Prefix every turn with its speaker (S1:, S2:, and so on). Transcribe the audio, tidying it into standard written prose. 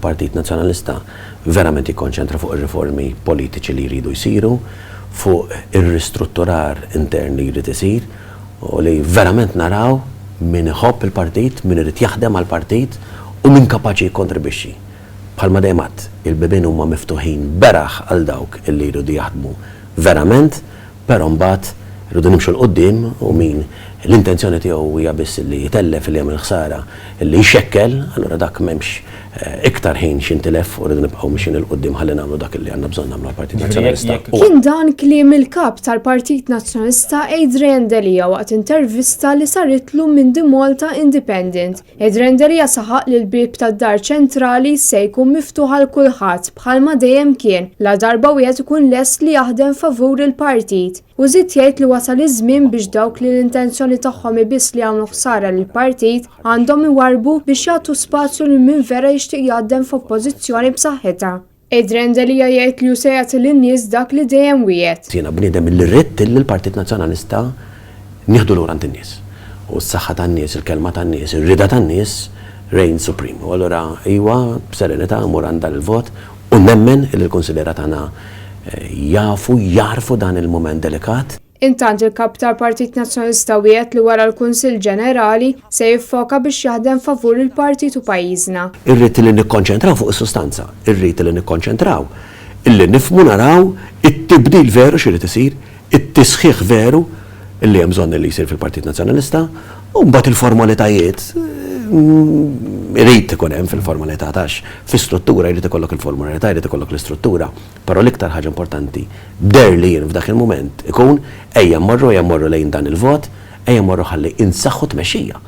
S1: il-Partit Nazzjonalista verament jikkonċentra fuq ir-riformi politiċi li jridu jsiru, fuq ir-ristrutturar intern li jrid isir, u li verament naraw min iħobb il-partit, min irid jaħdem għall-partit u min kapaċi jikkontribwixxi. Bħalma dejjem il-bibien huma miftuħin beraħ għal dawk illi jridu jaħdmu verament, però mbagħad rridu nimxu l-qoddim u min l-intenzjoni tiegħu hija biss li jitellef li jagħmel ħsara, li jxekkel, allura dak m'hemmx iktar ħin xintilef u rridu nibqgħu mixin il-qoddim ħalli nagħmlu dak li għandna bżonn nagħmlu għall-Partit Nazzjonalista.
S2: Kien dan kliem il-kap tal-Partit Nazzjonalista Adrian Delia waqt intervista li saritlu minn The Malta Independent. Adrian Delia saħaq li l-bib tad-dar ċentrali se jkun miftuħ għal kulħadd bħalma dejjem kien la darba wieħed ikun lest li jaħdem favur il-partit. U żied jgħid li wasal iż-żmien biex dawk li l-intenzjoni tagħhom ibiss li għamlu ħsara lill-partit għandhom iwarbu biex jagħtu spazju lil min vera jixtieq jaħdem f'oppożizzjoni b'saħħitha. Adrian Delia jgħid li se jagħti lin-nies dak li dejjem wiegħed.
S1: Jiena bniedem li rrid li l-Partit Nazzjonalista nieħdu lura għand in-nies. U s-saħħa tan-nies, il-kelma tan-nies, ir-rida tan-nies reign supreme. U allura iwa b'serenità mmur għandha l-vot u nemmen li l-kunsilera tagħna jarfu dan il-moment delikat.
S2: Intant il-kap tal-Partit Nazzjonalista wieħed li wara l-Kunsill Ġenerali se jiffoka biex jaħdem favur il-partit u pajjiżna.
S1: Irrid li nikkonċentraw fuq is-sustanza, irrid li nikkonċentraw illi nifhmu naraw it-tibdil veru x'irid isir, it-tisħiħ veru illi hemm bżonn li jsir fil-Partit Nazzjonalista u mbagħad il-formalitajiet irid ikun hemm fil-formalità tax fi-struttura jrid ikollok il-formalità, jrid ikollok l-istruttura, però l-iktar ħaġa importanti b'der li jien f'dak il-mument ikun ejja mmorru lejn dan il-vot, ejja mmorru ħalli insaħħu tmexxija.